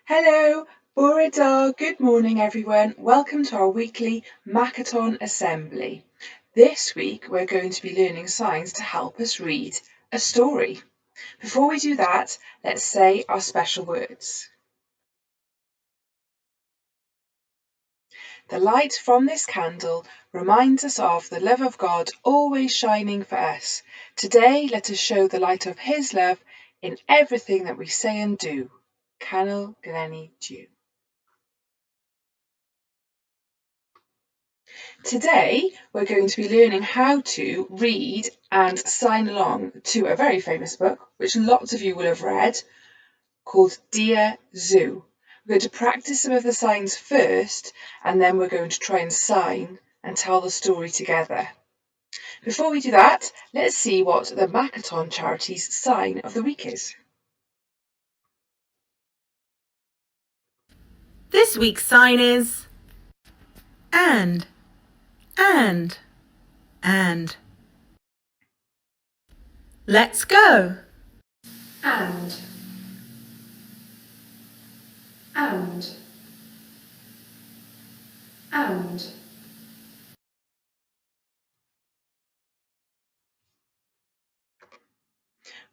Hello, Bore Da, good morning everyone. Welcome to our weekly Makaton Assembly. This week we're going to be learning signs to help us read a story. Before we do that, let's say our special words. The light from this candle reminds us of the love of God always shining for us. Today, let us show the light of His love in everything that we say and do. Canol Glenny Dew. Today, we're going to be learning how to read and sign along to a very famous book, which lots of you will have read, called Dear Zoo. We're going to practice some of the signs first, and then we're going to try and sign and tell the story together. Before we do that, let's see what the Makaton Charity's sign of the week is. This week's sign is and. Let's go. And.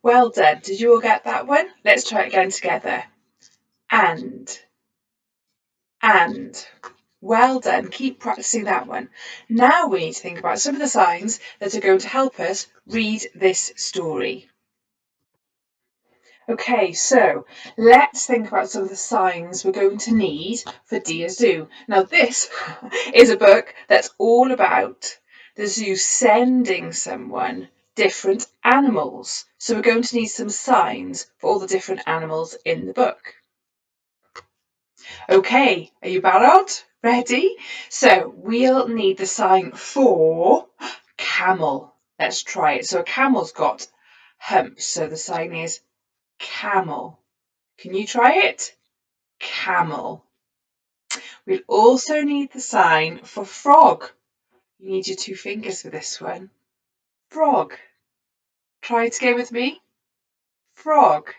Well done. Did you all get that one? Let's try it again together. And. Well done. Keep practicing that one. Now we need to think about some of the signs that are going to help us read this story. Okay, so let's think about some of the signs we're going to need for Dear Zoo. Now this is a book that's all about the zoo sending someone different animals. So we're going to need some signs for all the different animals in the book. Okay, are you barod? Ready? So we'll need the sign for camel. Let's try it. So a camel's got humps, so the sign is camel. Can you try it? Camel. We'll also need the sign for frog. You need your two fingers for this one. Frog. Try it again with me. Frog.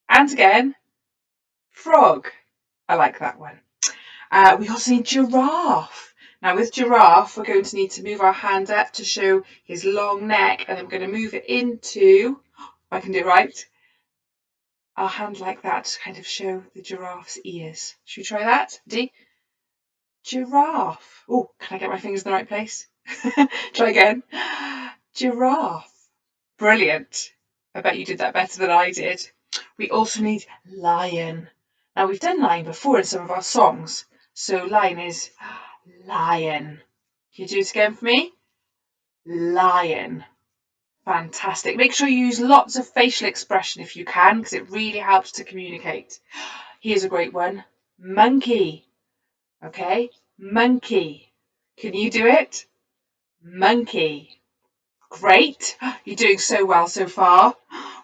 And again. Frog. I like that one. We also need giraffe. Now with giraffe, we're going to need to move our hand up to show his long neck, and then we're going to move it into, if I can do it right, our hand like that to kind of show the giraffe's ears. Should we try that? Ready? Giraffe. Oh, can I get my fingers in the right place? Try again. Giraffe. Brilliant. I bet you did that better than I did. We also need lion. Now we've done lion before in some of our songs. So lion is lion. Can you do it again for me? Lion. Fantastic. Make sure you use lots of facial expression if you can, because it really helps to communicate. Here's a great one. Monkey. Okay, monkey. Can you do it? Monkey. Great. You're doing so well so far.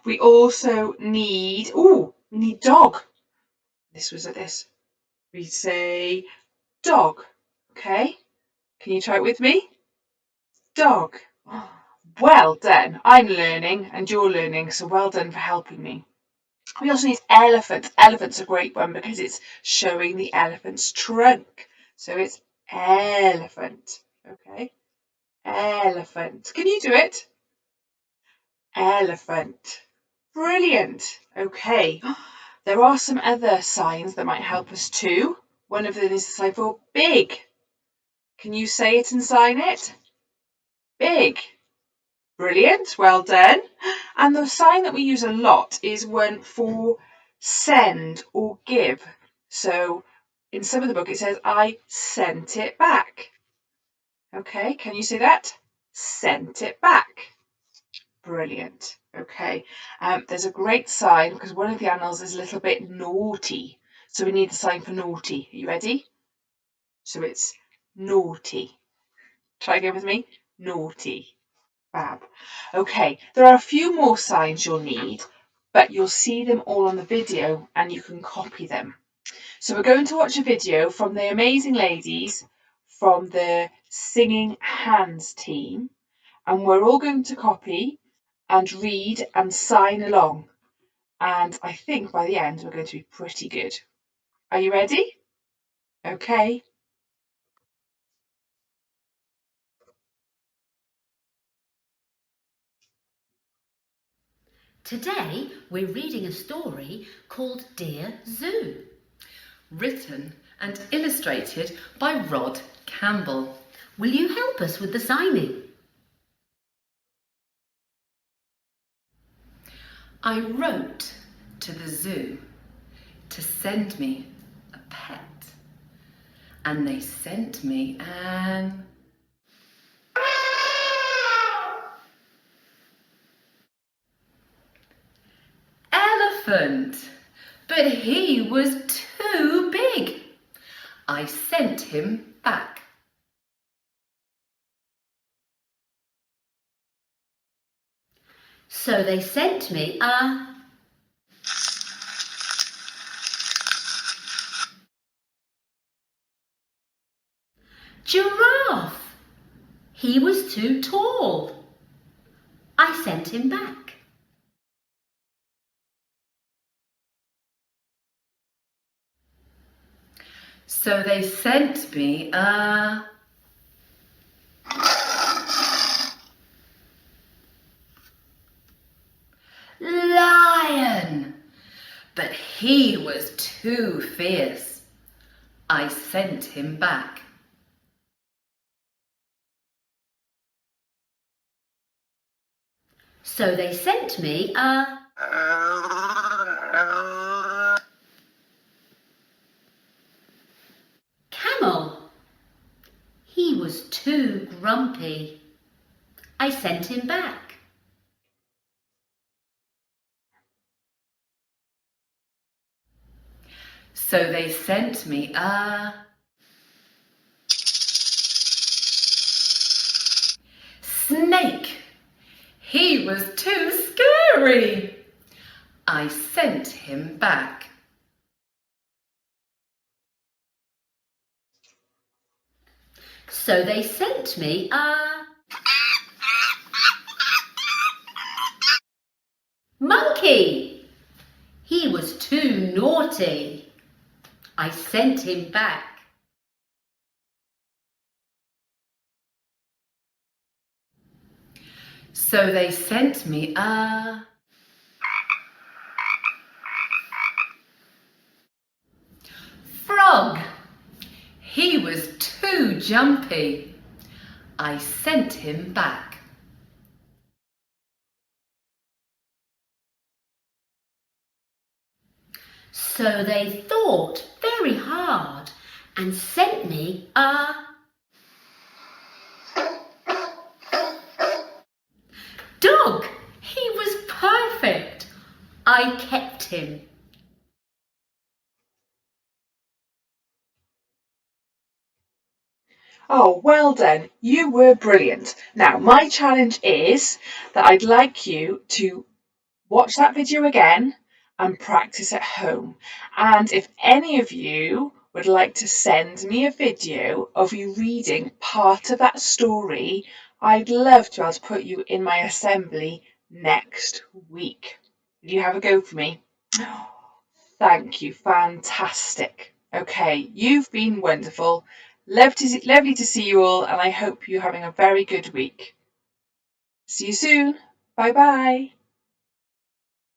We also need, we need dog. This was like this. We say dog. Okay. Can you try it with me? Dog. Well done. I'm learning and you're learning, so well done for helping me. We also need elephant. Elephant's a great one because it's showing the elephant's trunk. So it's elephant. Okay. Elephant. Can you do it? Elephant. Brilliant. Okay. There are some other signs that might help us too. One of them is the sign for big. Can you say it and sign it? Big. Brilliant. Well done. And the sign that we use a lot is one for send or give. So in some of the book it says, I sent it back. Okay, can you say that? Sent it back. Brilliant. Okay, there's a great sign because one of the animals is a little bit naughty. So we need the sign for naughty. Are you ready? So it's naughty. Try again with me. Naughty. Fab. Okay, there are a few more signs you'll need, but you'll see them all on the video and you can copy them. So we're going to watch a video from the amazing ladies from the Singing Hands team, and we're all going to copy and read and sign along. And I think by the end we're going to be pretty good. Are you ready? Okay. Today we're reading a story called Dear Zoo. Written and illustrated by Rod Campbell. Will you help us with the signing? I wrote to the zoo to send me a pet, and they sent me an elephant, but he was too big. I sent him back. So they sent me a giraffe. He was too tall. I sent him back. So they sent me a lion, but he was too fierce. I sent him back. So they sent me a camel. He was too grumpy. I sent him back. So they sent me a snake. He was too scary. I sent him back. So they sent me a monkey. He was too naughty. I sent him back. So they sent me a frog. He was too jumpy. I sent him back. So they thought very hard and sent me a dog. He was perfect. I kept him. Oh, well done. You were brilliant. Now, my challenge is that I'd like you to watch that video again and practice at home. And if any of you would like to send me a video of you reading part of that story, I'd love to be able to put you in my assembly next week. Will you have a go for me? Thank you. Fantastic. Okay, you've been wonderful. Lovely to see you all, and I hope you're having a very good week. See you soon. Bye bye.